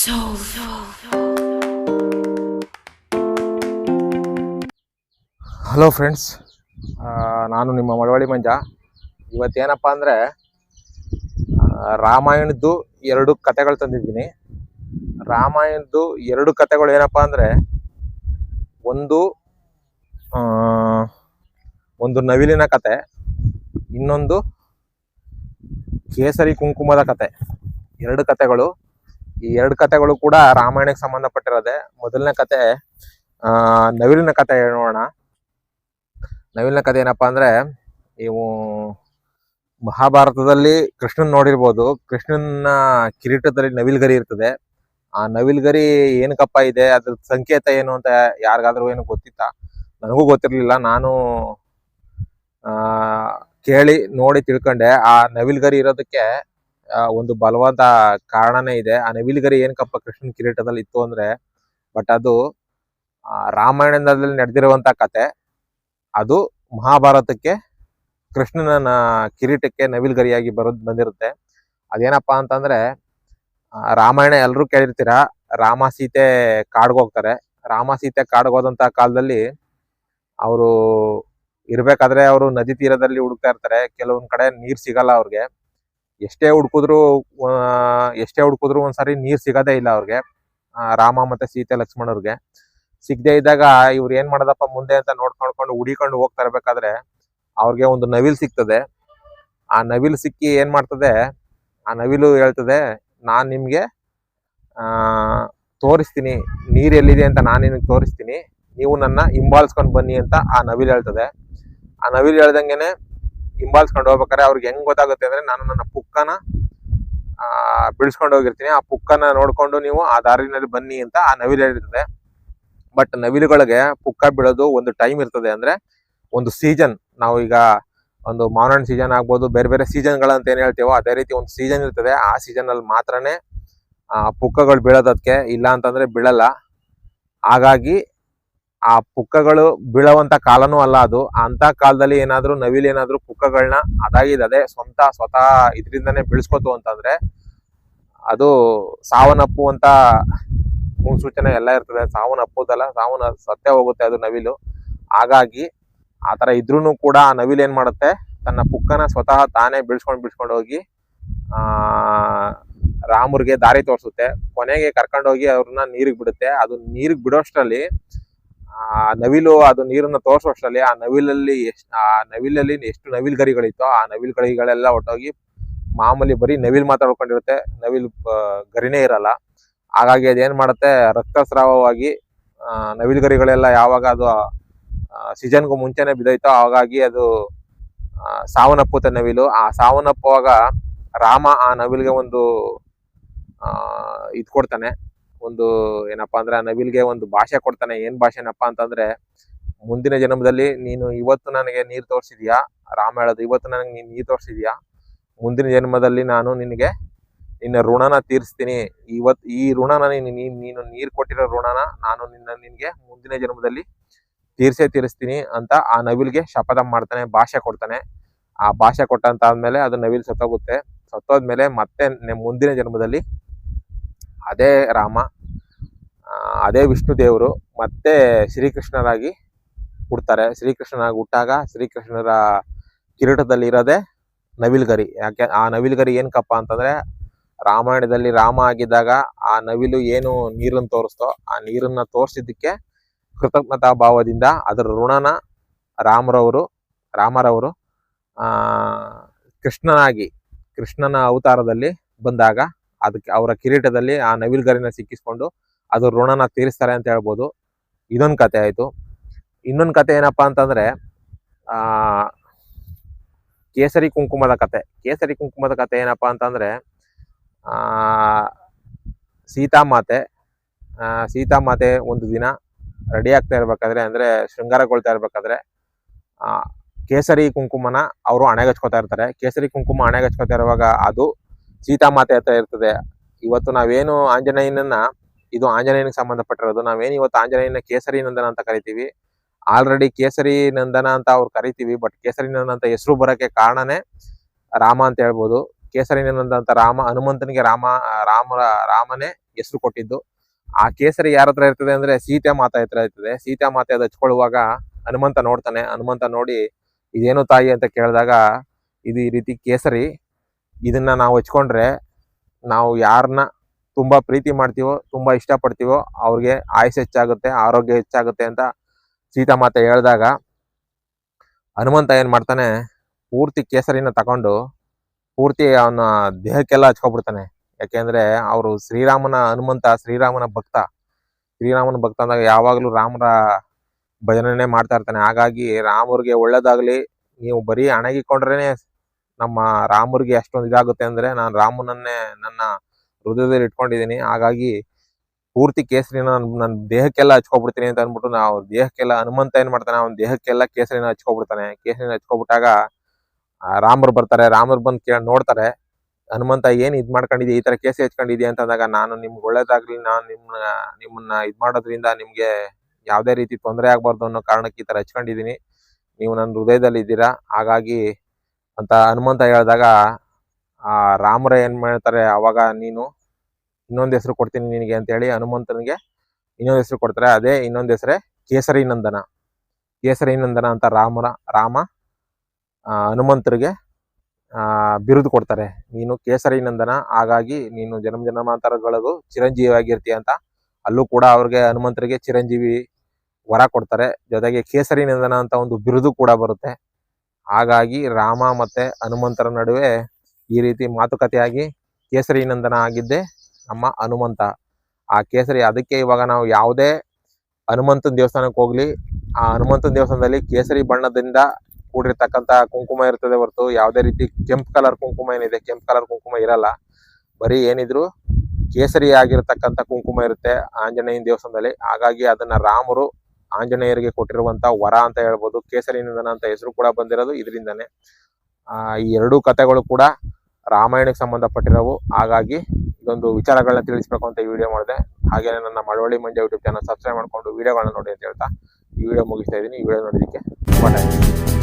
Hello friends, ನಾನು ನಿಮ್ಮ ಮಳವಳ್ಳಿ ಮಂಜ. ಇವತ್ತೇನಪ್ಪ ಅಂದರೆ ರಾಮಾಯಣದ್ದು 2 ಕತೆಗಳು ತಂದಿದ್ದೀನಿ. ರಾಮಾಯಣದ್ದು 2 ಕತೆಗಳು ಏನಪ್ಪ ಅಂದರೆ ಒಂದು ನವಿಲಿನ ಕತೆ, ಇನ್ನೊಂದು ಕೇಸರಿ ಕುಂಕುಮದ ಕತೆ. 2 ಕತೆಗಳು. ಈ 2 ಕತೆಗಳು ಕೂಡ ರಾಮಾಯಣಕ್ಕೆ ಸಂಬಂಧಪಟ್ಟಿರೋದೆ. ಮೊದಲನೇ ಕತೆ ನವಿಲಿನ ಕತೆ ನೋಡೋಣ. ನವಿಲಿನ ಕತೆ ಏನಪ್ಪಾ ಅಂದ್ರೆ, ನೀವು ಮಹಾಭಾರತದಲ್ಲಿ ಕೃಷ್ಣನ್ ನೋಡಿರ್ಬೋದು. ಕೃಷ್ಣನ ಕಿರೀಟದಲ್ಲಿ ನವಿಲ್ಗರಿ ಇರ್ತದೆ. ಆ ನವಿಲ್ಗರಿ ಏನಕ್ಕಪ್ಪ ಇದೆ, ಅದ್ರ ಸಂಕೇತ ಏನು ಅಂತ ಯಾರಿಗಾದ್ರೂ ಏನು ಗೊತ್ತಿತ್ತಾ? ನನಗೂ ಗೊತ್ತಿರ್ಲಿಲ್ಲ. ನಾನು ಕೇಳಿ ನೋಡಿ ತಿಳ್ಕೊಂಡೆ. ಆ ನವಿಲ್ಗರಿ ಇರೋದಕ್ಕೆ ಒಂದು ಬಲವಾದ ಕಾರಣನೇ ಇದೆ. ಆ ನವಿಲ್ಗರಿ ಏನಕ್ಕಪ್ಪ ಕೃಷ್ಣನ್ ಕಿರೀಟದಲ್ಲಿ ಇತ್ತು ಅಂದ್ರೆ, ಬಟ್ ಅದು ರಾಮಾಯಣದಲ್ಲಿ ನಡೆದಿರುವಂತ ಕತೆ. ಅದು ಮಹಾಭಾರತಕ್ಕೆ ಕೃಷ್ಣನ ಕಿರೀಟಕ್ಕೆ ನವಿಲ್ಗರಿಯಾಗಿ ಬಂದಿರುತ್ತೆ. ಅದೇನಪ್ಪಾ ಅಂತಂದ್ರೆ, ರಾಮಾಯಣ ಎಲ್ಲರೂ ಕೇಳಿರ್ತೀರಾ. ರಾಮ ಸೀತೆ ಕಾಡ್ಗೋಗ್ತಾರೆ. ರಾಮ ಸೀತೆ ಕಾಡ್ಗೋದಂತ ಕಾಲದಲ್ಲಿ ಅವರು ಇರ್ಬೇಕಾದ್ರೆ ಅವರು ನದಿ ತೀರದಲ್ಲಿ ಹುಡುಕ್ತಾ ಇರ್ತಾರೆ. ಕೆಲವೊಂದ್ ಕಡೆ ನೀರ್ ಸಿಗಲ್ಲ ಅವ್ರಿಗೆ. ಎಷ್ಟೇ ಹುಡುಕಿದ್ರು ಒಂದ್ಸರಿ ನೀರ್ ಸಿಗದೇ ಇಲ್ಲ ಅವ್ರಿಗೆ, ರಾಮ ಮತ್ತೆ ಸೀತೆ ಲಕ್ಷ್ಮಣವ್ರಿಗೆ. ಸಿಗದೆ ಇದ್ದಾಗ ಇವ್ರು ಏನ್ ಮಾಡೋದಪ್ಪ ಮುಂದೆ ಅಂತ ನೋಡ್ಕೊಂಡು ಹುಡಿಕೊಂಡು ಹೋಗ್ತಾ ಇರ್ಬೇಕಾದ್ರೆ ಅವ್ರಿಗೆ ಒಂದು ನವಿಲ್ ಸಿಗ್ತದೆ. ಆ ನವಿಲ್ ಸಿಕ್ಕಿ ಏನ್ ಮಾಡ್ತದೆ, ಆ ನವಿಲು ಹೇಳ್ತದೆ, ನಾನ್ ನಿಮ್ಗೆ ತೋರಿಸ್ತೀನಿ, ನೀರ್ ಎಲ್ಲಿದೆ ಅಂತ ನಾನು ನಿಮ್ಗೆ ತೋರಿಸ್ತೀನಿ, ನೀವು ನನ್ನ ಹಿಂಬಾಲಿಸ್ಕೊಂಡ್ ಬನ್ನಿ ಅಂತ ಆ ನವಿಲ್ ಹೇಳ್ತದೆ. ಆ ನವಿಲ್ ಹೇಳ್ದಂಗೆನೆ ಹಿಂಬಾಲಿಸ್ಕೊಂಡು ಹೋಗ್ಬೇಕಾದ್ರೆ ಅವ್ರಿಗೆ ಹೆಂಗ್ ಗೊತ್ತಾಗುತ್ತೆ ಅಂದ್ರೆ, ನಾನು ನನ್ನ ಪುಕ್ಕನ ಬಿಡಿಸ್ಕೊಂಡು ಹೋಗಿರ್ತೀನಿ, ಆ ಪುಕ್ಕನ ನೋಡ್ಕೊಂಡು ನೀವು ಆ ದಾರಿನಲ್ಲಿ ಬನ್ನಿ ಅಂತ ಆ ನವಿಲ್ ಹೇಳಿರ್ತದೆ. ಬಟ್ ನವಿಲುಗಳಿಗೆ ಪುಕ್ಕ ಬೀಳೋದು ಒಂದು ಟೈಮ್ ಇರ್ತದೆ. ಅಂದ್ರೆ ಒಂದು ಸೀಸನ್. ನಾವು ಈಗ ಒಂದು ಮಾವಿನ ಸೀಸನ್ ಆಗ್ಬೋದು, ಬೇರೆ ಬೇರೆ ಸೀಸನ್ಗಳಂತ ಏನ್ ಹೇಳ್ತೀವೋ ಅದೇ ರೀತಿ ಒಂದು ಸೀಸನ್ ಇರ್ತದೆ. ಆ ಸೀಸನ್ ಅಲ್ಲಿ ಮಾತ್ರನೇ ಪುಕ್ಕಗಳು ಬೀಳೋದಕ್ಕೆ, ಇಲ್ಲ ಅಂತಂದ್ರೆ ಬೀಳಲ್ಲ. ಹಾಗಾಗಿ ಆ ಪುಕ್ಕಗಳು ಬೀಳುವಂತ ಕಾಲನೂ ಅಲ್ಲ ಅದು. ಅಂತ ಕಾಲದಲ್ಲಿ ಏನಾದ್ರು ನವಿಲ್ ಏನಾದ್ರು ಪುಕ್ಕಗಳನ್ನ ಅದೇ ಸ್ವತಃ ಇದರಿಂದಾನೇ ಬೀಳ್ಸ್ಕೊತು ಅಂತಂದ್ರೆ ಅದು ಸಾವನ್ನಪ್ಪುವಂತ ಮುನ್ಸೂಚನೆ ಎಲ್ಲ ಇರ್ತದೆ. ಸಾವನ್ನಪ್ಪುದಲ್ಲ, ಸತ್ತೇ ಹೋಗುತ್ತೆ ಅದು ನವಿಲು. ಹಾಗಾಗಿ ಆತರ ಇದ್ರೂನು ಕೂಡ ಆ ನವಿಲ್ ಏನ್ ಮಾಡುತ್ತೆ, ತನ್ನ ಪುಕ್ಕನ ಸ್ವತಃ ತಾನೇ ಬಿಡಿಸ್ಕೊಂಡು ಹೋಗಿ ರಾಮುರ್ಗೆ ದಾರಿ ತೋರಿಸುತ್ತೆ. ಕೊನೆಗೆ ಕರ್ಕೊಂಡೋಗಿ ಅವ್ರನ್ನ ನೀರಿಗೆ ಬಿಡುತ್ತೆ. ಅದು ನೀರಿಗೆ ಬಿಡೋಷ್ಟರಲ್ಲಿ ಆ ನವಿಲು ಅದು ನೀರನ್ನ ತೋರಿಸೋಷ್ಟರಲ್ಲಿ ಆ ನವಿಲಲ್ಲಿ ಎಷ್ಟು ನವಿಲ್ ಗರಿಗಳಿತ್ತೋ ಆ ನವಿಲ್ ಗರಿಗಳೆಲ್ಲ ಒಟ್ಟೋಗಿ ಮಾಮೂಲಿ ಬರೀ ನವಿಲ್ ಮಾತಾಡ್ಕೊಂಡಿರುತ್ತೆ, ನವಿಲ್ ಗರಿನೇ ಇರಲ್ಲ. ಹಾಗಾಗಿ ಅದೇನ್ ಮಾಡುತ್ತೆ, ರಕ್ತಸ್ರಾವವಾಗಿ ನವಿಲ್ ಗರಿಗಳೆಲ್ಲ ಯಾವಾಗ ಅದು ಸೀಸನ್ಗೂ ಮುಂಚೆನೆ ಬಿದ್ದೈತೋ ಹಾಗಾಗಿ ಅದು ಸಾವನ್ನಪ್ಪುತ್ತೆ ನವಿಲು. ಆ ಸಾವನ್ನಪ್ಪುವಾಗ ರಾಮ ಆ ನವಿಲ್ಗೆ ಒಂದು ಇದ್ ಕೊಡ್ತಾನೆ, ಒಂದು ಏನಪ್ಪಾ ಅಂದ್ರೆ ಆ ನವಿಲ್ಗೆ ಒಂದು ಭಾಷೆ ಕೊಡ್ತಾನೆ. ಏನ್ ಭಾಷೆನಪ್ಪ ಅಂತಂದ್ರೆ, ಮುಂದಿನ ಜನ್ಮದಲ್ಲಿ ನೀನು ಇವತ್ತು ನನಗೆ ನೀರ್ ತೋರಿಸಿದ್ಯಾ, ರಾಮ ಹೇಳೋದು, ಇವತ್ತು ನನಗೆ ನೀನ್ ನೀರ್ ತೋರಿಸಿದ್ಯಾ, ಮುಂದಿನ ಜನ್ಮದಲ್ಲಿ ನಾನು ನಿನ್ನ ಋಣನ ತೀರಿಸ್ತೀನಿ. ಈ ಋಣನ ನೀನು ನೀರ್ ಕೊಟ್ಟಿರೋ ಋಣನ ನಾನು ನಿನ್ಗೆ ಮುಂದಿನ ಜನ್ಮದಲ್ಲಿ ತೀರಿಸ್ತೀನಿ ಅಂತ ಆ ನವಿಲ್ಗೆ ಶಪಥ ಮಾಡ್ತಾನೆ, ಭಾಷೆ ಕೊಡ್ತಾನೆ. ಆ ಭಾಷೆ ಕೊಟ್ಟಂತ ಆದ್ಮೇಲೆ ಅದು ನವಿಲ್ ಸತ್ತೋದ್ಮೇಲೆ ಮತ್ತೆ ಮುಂದಿನ ಜನ್ಮದಲ್ಲಿ ಅದೇ ರಾಮ, ಅದೇ ವಿಷ್ಣು ದೇವರು ಮತ್ತೆ ಶ್ರೀಕೃಷ್ಣರಾಗಿ ಹುಡ್ತಾರೆ. ಶ್ರೀಕೃಷ್ಣನಾಗಿ ಹುಟ್ಟಾಗ ಶ್ರೀಕೃಷ್ಣರ ಕಿರೀಟದಲ್ಲಿ ಇರೋದೇ ನವಿಲ್ಗರಿ. ಯಾಕೆ ಆ ನವಿಲ್ಗರಿ ಏನಕ್ಕಪ್ಪ ಅಂತಂದ್ರೆ, ರಾಮಾಯಣದಲ್ಲಿ ರಾಮ ಆಗಿದ್ದಾಗ ಆ ನವಿಲು ಏನು ನೀರನ್ನು ತೋರಿಸ್ತೋ ಆ ನೀರನ್ನ ತೋರಿಸಿದ್ದಕ್ಕೆ ಕೃತಜ್ಞತಾ ಭಾವದಿಂದ ಅದರ ಋಣನ ರಾಮರವರು ಕೃಷ್ಣನ ಅವತಾರದಲ್ಲಿ ಬಂದಾಗ ಅದಕ್ಕೆ ಅವರ ಕಿರೀಟದಲ್ಲಿ ಆ ನವಿಲ್ಗರಿನ ಸಿಕ್ಕಿಸ್ಕೊಂಡು ಅದು ಋಣನ ತೀರಿಸ್ತಾರೆ ಅಂತ ಹೇಳ್ಬೋದು. ಇದೊಂದು ಕತೆ ಆಯ್ತು. ಇನ್ನೊಂದು ಕತೆ ಏನಪ್ಪಾ ಅಂತಂದ್ರೆ ಕೇಸರಿ ಕುಂಕುಮದ ಕತೆ. ಕೇಸರಿ ಕುಂಕುಮದ ಕತೆ ಏನಪ್ಪಾ ಅಂತಂದ್ರೆ, ಸೀತಾಮಾತೆ ಒಂದು ದಿನ ರೆಡಿ ಆಗ್ತಾ ಇರ್ಬೇಕಾದ್ರೆ, ಅಂದ್ರೆ ಶೃಂಗಾರಗೊಳ್ತಾ ಇರ್ಬೇಕಾದ್ರೆ ಕೇಸರಿ ಕುಂಕುಮನ ಅವರು ಹಣೆಗಚ್ಕೋತಾ ಇರ್ತಾರೆ. ಕೇಸರಿ ಕುಂಕುಮ ಹಣೆಗಚ್ಕೋತಾ ಇರುವಾಗ ಅದು ಸೀತಾಮಾತೆ ಹತ್ರ ಇರ್ತದೆ. ಇವತ್ತು ನಾವೇನು ಇದು ಆಂಜನೇಯನಿಗೆ ಸಂಬಂಧಪಟ್ಟಿರೋದು. ನಾವೇನು ಇವತ್ತು ಆಂಜನೇಯನ ಕೇಸರಿ ನಂದನ ಅಂತ ಕರಿತೀವಿ. ಆಲ್ರೆಡಿ ಕೇಸರಿ ನಂದನ ಅಂತ ಅವ್ರು ಕರಿತೀವಿ. ಬಟ್ ಕೇಸರಿ ನಂದನ ಅಂತ ಹೆಸರು ಬರೋಕ್ಕೆ ಕಾರಣನೇ ರಾಮ ಅಂತ ಹೇಳ್ಬೋದು. ಕೇಸರಿ ನಂದನ ಅಂತ ಹನುಮಂತನಿಗೆ ರಾಮನೇ ಹೆಸರು ಕೊಟ್ಟಿದ್ದು. ಆ ಕೇಸರಿ ಯಾರ ಹತ್ರ ಇರ್ತದೆ ಅಂದ್ರೆ ಸೀತಾ ಮಾತಾ ಹತ್ರ ಇರ್ತದೆ. ಸೀತಾ ಮಾತೆ ಅದು ಹಚ್ಕೊಳ್ಳುವಾಗ ಹನುಮಂತ ನೋಡ್ತಾನೆ. ಹನುಮಂತ ನೋಡಿ ಇದೇನು ತಾಯಿ ಅಂತ ಕೇಳಿದಾಗ ಇದು ಈ ರೀತಿ ಕೇಸರಿ, ಇದನ್ನ ನಾವು ಹಚ್ಕೊಂಡ್ರೆ ನಾವು ಯಾರನ್ನ ತುಂಬಾ ಪ್ರೀತಿ ಮಾಡ್ತೀವೋ, ತುಂಬಾ ಇಷ್ಟಪಡ್ತೀವೋ ಅವ್ರಿಗೆ ಆಯುಷ್ ಹೆಚ್ಚಾಗುತ್ತೆ, ಆರೋಗ್ಯ ಹೆಚ್ಚಾಗುತ್ತೆ ಅಂತ ಸೀತಾ ಮಾತೆ ಹೇಳಿದಾಗ ಹನುಮಂತ ಏನ್ ಮಾಡ್ತಾನೆ, ಪೂರ್ತಿ ಕೇಸರಿನ ತಗೊಂಡು ಪೂರ್ತಿ ಅವನ ದೇಹಕ್ಕೆಲ್ಲ ಹಚ್ಕೊಬಿಡ್ತಾನೆ. ಯಾಕೆಂದ್ರೆ ಅವರು ಹನುಮಂತ ಶ್ರೀರಾಮನ ಭಕ್ತ. ಶ್ರೀರಾಮನ ಭಕ್ತ ಅಂದಾಗ ಯಾವಾಗ್ಲೂ ರಾಮರ ಭಜನೆ ಮಾಡ್ತಾ ಇರ್ತಾನೆ. ಹಾಗಾಗಿ ರಾಮರಿಗೆ ಒಳ್ಳೇದಾಗ್ಲಿ, ನೀವು ಬರೀ ಹಣಗಿಕೊಂಡ್ರೇನೆ ನಮ್ಮ ರಾಮರಿಗೆ ಅಷ್ಟೊಂದು ಇದಾಗುತ್ತೆ ಅಂದ್ರೆ ನಾನು ರಾಮನನ್ನೇ ನನ್ನ ಹೃದಯದಲ್ಲಿ ಇಟ್ಕೊಂಡಿದ್ದೀನಿ. ಹಾಗಾಗಿ ಪೂರ್ತಿ ಕೇಸರಿನ ನನ್ನ ದೇಹಕ್ಕೆಲ್ಲ ಹಚ್ಕೊಬಿಡ್ತೀನಿ ಅಂತ ಅಂದ್ಬಿಟ್ಟು ನಾವು ದೇಹಕ್ಕೆಲ್ಲ ಹನುಮಂತ ಏನ್ ಮಾಡ್ತಾನೆ, ಅವನ ದೇಹಕ್ಕೆಲ್ಲ ಕೇಸರಿನ ಹಚ್ಕೊಬಿಡ್ತಾನೆ. ಕೇಸರಿನ ಹಚ್ಕೊಬಿಟ್ಟಾಗ ರಾಮರು ಬರ್ತಾರೆ. ರಾಮರು ಬಂದು ನೋಡ್ತಾರೆ, ಹನುಮಂತ ಏನ್ ಇದ್ ಮಾಡ್ಕೊಂಡಿದ್ಯಾ, ಈ ತರ ಕೇಸರಿ ಹಚ್ಕೊಂಡಿದ್ಯಾ ಅಂತ ಅಂದಾಗ, ನಾನು ನಿಮ್ಗೆ ಒಳ್ಳೇದಾಗ್ಲಿ, ನಾನು ನಿಮ್ಮನ್ನ ಇದ್ ಮಾಡೋದ್ರಿಂದ ನಿಮ್ಗೆ ಯಾವ್ದೇ ರೀತಿ ತೊಂದರೆ ಆಗ್ಬಾರ್ದು ಅನ್ನೋ ಕಾರಣಕ್ಕೆ ಈ ತರ ಹಚ್ಕೊಂಡಿದೀನಿ, ನೀವು ನನ್ನ ಹೃದಯದಲ್ಲಿ ಇದ್ದೀರಾ, ಹಾಗಾಗಿ ಅಂತ ಹನುಮಂತ ಹೇಳಿದಾಗ ಆ ರಾಮರ ಏನ್ ಮಾಡ್ತಾರೆ, ಅವಾಗ ನೀನು ಇನ್ನೊಂದ್ ಹೆಸರು ಕೊಡ್ತೀನಿ ನಿನಗೆ ಅಂತ ಹೇಳಿ ಹನುಮಂತನಿಗೆ ಇನ್ನೊಂದ್ ಹೆಸರು ಕೊಡ್ತಾರೆ. ಅದೇ ಇನ್ನೊಂದ್ ಹೆಸರೇ ಕೇಸರಿ ನಂದನ. ಕೇಸರಿ ನಂದನ ಅಂತ ರಾಮ ಹನುಮಂತರಿಗೆ ಬಿರುದು ಕೊಡ್ತಾರೆ, ನೀನು ಕೇಸರಿ ನಂದನ, ಹಾಗಾಗಿ ನೀನು ಜನ್ಮ ಜನ್ಮಾಂತರಗಳಿಗೂ ಚಿರಂಜೀವಿಯಾಗಿರ್ತೀಯ ಅಂತ. ಅಲ್ಲೂ ಕೂಡ ಅವ್ರಿಗೆ ಹನುಮಂತರಿಗೆ ಚಿರಂಜೀವಿ ವರ ಕೊಡ್ತಾರೆ. ಜೊತೆಗೆ ಕೇಸರಿ ನಂದನ ಅಂತ ಒಂದು ಬಿರುದು ಕೂಡ ಬರುತ್ತೆ. ಹಾಗಾಗಿ ರಾಮ ಮತ್ತೆ ಹನುಮಂತರ ನಡುವೆ ಈ ರೀತಿ ಮಾತುಕತೆಯಾಗಿ ಕೇಸರಿ ನಂದನ ಆಗಿದ್ದೆ ನಮ್ಮ ಹನುಮಂತ. ಆ ಕೇಸರಿ, ಅದಕ್ಕೆ ಇವಾಗ ನಾವು ಯಾವುದೇ ಹನುಮಂತನ ದೇವಸ್ಥಾನಕ್ಕೆ ಹೋಗ್ಲಿ, ಆ ಹನುಮಂತನ ದೇವಸ್ಥಾನದಲ್ಲಿ ಕೇಸರಿ ಬಣ್ಣದಿಂದ ಕೂಡಿರ್ತಕ್ಕಂಥ ಕುಂಕುಮ ಇರ್ತದೆ ಹೊರತು ಯಾವುದೇ ರೀತಿ ಕೆಂಪು ಕಲರ್ ಕುಂಕುಮ ಏನಿದೆ, ಕೆಂಪು ಕಲರ್ ಕುಂಕುಮ ಇರಲ್ಲ. ಬರೀ ಏನಿದ್ರು ಕೇಸರಿ ಆಗಿರ್ತಕ್ಕಂಥ ಕುಂಕುಮ ಇರುತ್ತೆ ಆಂಜನೇಯನ ದೇವಸ್ಥಾನದಲ್ಲಿ. ಹಾಗಾಗಿ ಅದನ್ನ ರಾಮರು ಆಂಜನೇಯರಿಗೆ ಕೊಟ್ಟಿರುವಂತ ವರ ಅಂತ ಹೇಳ್ಬೋದು. ಕೇಸರಿ ನಂದನ ಅಂತ ಹೆಸರು ಕೂಡ ಬಂದಿರೋದು ಇದರಿಂದಾನೆ. ಈ ಎರಡೂ ಕಥೆಗಳು ಕೂಡ ರಾಮಾಯಣಕ್ಕೆ ಸಂಬಂಧಪಟ್ಟಿರೋವು. ಹಾಗಾಗಿ ಇದೊಂದು ವಿಚಾರಗಳನ್ನ ತಿಳಿಸ್ಬೇಕು ಅಂತ ಈ ವಿಡಿಯೋ ಮಾಡಿದೆ. ಹಾಗೇನೆ ನನ್ನ Malavalli Mandya YouTube channel subscribe ಮಾಡ್ಕೊಂಡು ವಿಡಿಯೋಗಳನ್ನ ನೋಡಿ ಅಂತ ಹೇಳ್ತಾ ಈ ವಿಡಿಯೋ ಮುಗಿಸ್ತಾ ಇದ್ದೀನಿ. ಈ ವಿಡಿಯೋ ನೋಡಿದ್ದಕ್ಕೆ ತುಂಬಾ ಥ್ಯಾಂಕ್ಸ್.